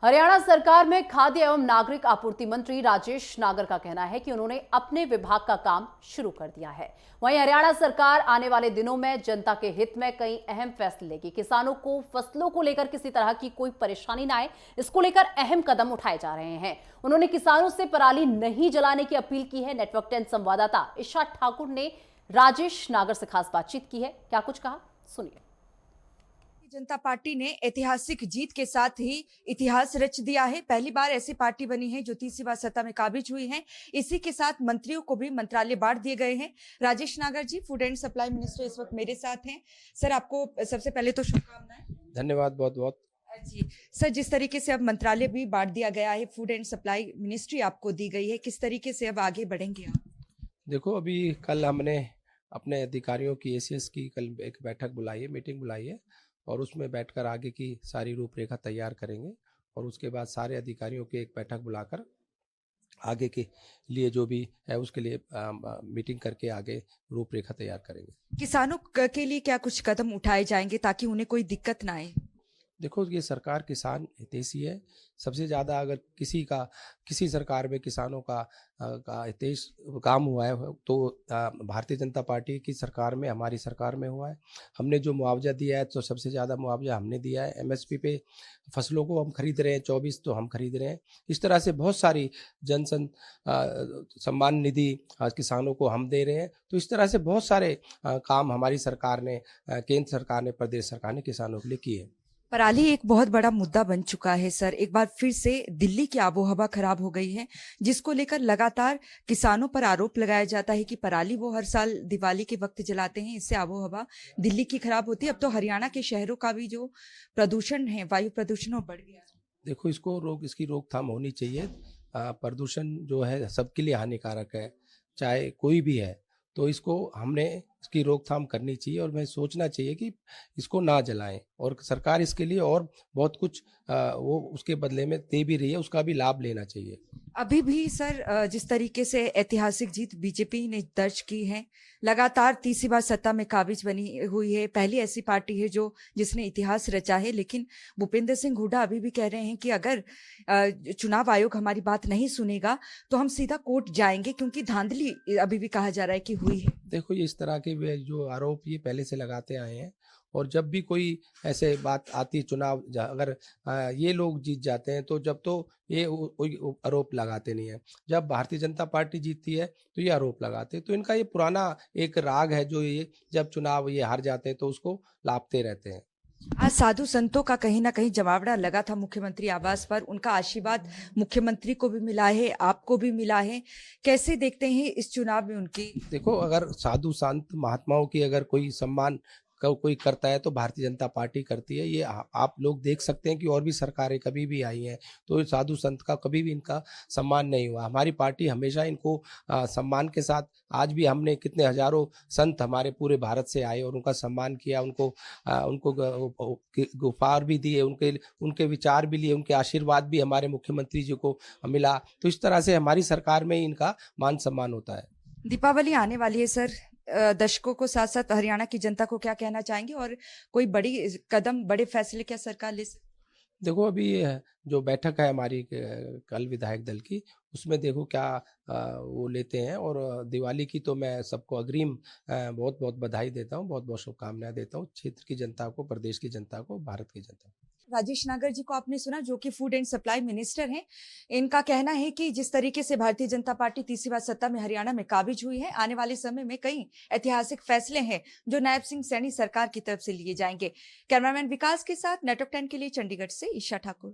हरियाणा सरकार में खाद्य एवं नागरिक आपूर्ति मंत्री राजेश नागर का कहना है कि उन्होंने अपने विभाग का काम शुरू कर दिया है। वहीं हरियाणा सरकार आने वाले दिनों में जनता के हित में कई अहम फैसले लेगी। किसानों को फसलों को लेकर किसी तरह की कोई परेशानी न आए, इसको लेकर अहम कदम उठाए जा रहे हैं। उन्होंने किसानों से पराली नहीं जलाने की अपील की है। नेटवर्क 10 संवाददाता ईशा ठाकुर ने राजेश नागर से खास बातचीत की है। क्या कुछ कहा, सुनिए। जनता पार्टी ने ऐतिहासिक जीत के साथ ही इतिहास रच दिया है। पहली बार ऐसी पार्टी बनी है जो तीसरी बार सत्ता में काबिज हुई है। इसी के साथ मंत्रियों को भी मंत्रालय बांट दिए गए हैं। राजेश नागर जी, फूड एंड सप्लाई मिनिस्टर, इस वक्त मेरे साथ हैं। सर, आपको सबसे पहले तो शुभकामनाएं। धन्यवाद, बहुत बहुत। जी सर, जिस तरीके से अब मंत्रालय भी बांट दिया गया है, फूड एंड सप्लाई मिनिस्ट्री आपको दी गई है, किस तरीके से अब आगे बढ़ेंगे आप? देखो, अभी कल हमने अपने अधिकारियों की एसीएस की कल एक बैठक बुलाई है, मीटिंग बुलाई है, और उसमें बैठकर आगे की सारी रूपरेखा तैयार करेंगे। और उसके बाद सारे अधिकारियों की एक बैठक बुलाकर आगे के लिए जो भी है उसके लिए मीटिंग करके आगे रूपरेखा तैयार करेंगे। किसानों के लिए क्या कुछ कदम उठाए जाएंगे ताकि उन्हें कोई दिक्कत ना आए? देखो, ये सरकार किसान हितैषी है। सबसे ज़्यादा अगर किसी सरकार में किसानों का हितैष काम हुआ है तो भारतीय जनता पार्टी की सरकार में, हमारी सरकार में हुआ है। हमने जो मुआवजा दिया है तो सबसे ज़्यादा मुआवजा हमने दिया है। एमएसपी पे फसलों को हम खरीद रहे हैं, 24 तो हम खरीद रहे हैं। इस तरह से बहुत सारी सम्मान निधि किसानों को हम दे रहे हैं। तो इस तरह से बहुत सारे काम हमारी सरकार ने, केंद्र सरकार ने, प्रदेश सरकार ने किसानों के लिए किए। पराली एक बहुत बड़ा मुद्दा बन चुका है सर। एक बार फिर से दिल्ली की आबोहवा खराब हो गई है, जिसको लेकर लगातार किसानों पर आरोप लगाया जाता है कि पराली वो हर साल दिवाली के वक्त जलाते हैं, इससे आबोहवा दिल्ली की खराब होती है। अब तो हरियाणा के शहरों का भी जो प्रदूषण है, वायु प्रदूषण, वो बढ़ गया। देखो, इसकी रोकथाम होनी चाहिए। प्रदूषण जो है सबके लिए हानिकारक है, चाहे कोई भी है। तो इसकी रोकथाम करनी चाहिए और हमें सोचना चाहिए कि इसको ना जलाएं। और सरकार इसके लिए और बहुत कुछ वो उसके बदले में दे भी रही है, उसका भी लाभ लेना चाहिए। अभी भी सर, जिस तरीके से ऐतिहासिक जीत बीजेपी ने दर्ज की है, लगातार तीसरी बार सत्ता में काबिज बनी हुई है, पहली ऐसी पार्टी है जिसने इतिहास रचा है। लेकिन भूपेंद्र सिंह हुड्डा अभी भी कह रहे हैं कि अगर चुनाव आयोग हमारी बात नहीं सुनेगा तो हम सीधा कोर्ट जाएंगे, क्योंकि धांधली अभी भी कहा जा रहा है कि हुई है। देखो, ये इस तरह के जो आरोप ये पहले से लगाते आए हैं, और जब भी कोई ऐसे बात आती चुनाव, अगर ये लोग जीत जाते हैं तो जब तो ये कोई आरोप लगाते नहीं है। जब भारतीय जनता पार्टी जीतती है तो ये आरोप लगाते हैं। तो इनका ये पुराना एक राग है, जो ये जब चुनाव ये हार जाते हैं तो उसको लापते रहते हैं। आज साधु संतों का कहीं ना कहीं जमावड़ा लगा था मुख्यमंत्री आवास पर। उनका आशीर्वाद मुख्यमंत्री को भी मिला है, आपको भी मिला है। कैसे देखते हैं इस चुनाव में उनकी? देखो, अगर साधु संत महात्माओं की अगर कोई सम्मान कोई करता है तो भारतीय जनता पार्टी करती है। ये आप लोग देख सकते हैं कि और भी सरकारें कभी भी आई हैं तो साधु संत का कभी भी इनका सम्मान नहीं हुआ। हमारी पार्टी हमेशा इनको सम्मान के साथ, आज भी हमने कितने हजारों संत हमारे पूरे भारत से आए और उनका सम्मान किया, उनको उपहार भी दिए, उनके विचार भी लिए, उनके आशीर्वाद भी हमारे मुख्यमंत्री जी को मिला। तो इस तरह से हमारी सरकार में इनका मान सम्मान होता है। दीपावली आने वाली है सर, दर्शकों को साथ साथ हरियाणा की जनता को क्या कहना चाहेंगे, और कोई बड़ी कदम, बड़े फैसले क्या सरकार ले सकती? देखो, अभी जो बैठक है हमारी कल विधायक दल की, उसमें देखो क्या वो लेते हैं। और दिवाली की तो मैं सबको अग्रिम बहुत बहुत बधाई देता हूँ, बहुत बहुत शुभकामनाएं देता हूँ क्षेत्र की जनता को, प्रदेश की जनता को, भारत की जनता को। राजेश नागर जी को आपने सुना, जो कि फूड एंड सप्लाई मिनिस्टर हैं। इनका कहना है कि जिस तरीके से भारतीय जनता पार्टी तीसरी बार सत्ता में हरियाणा में काबिज हुई है, आने वाले समय में कई ऐतिहासिक फैसले हैं जो नायब सिंह सैनी सरकार की तरफ से लिए जाएंगे। कैमरामैन विकास के साथ नेटवर्क 10 के लिए चंडीगढ़ से ईशा ठाकुर।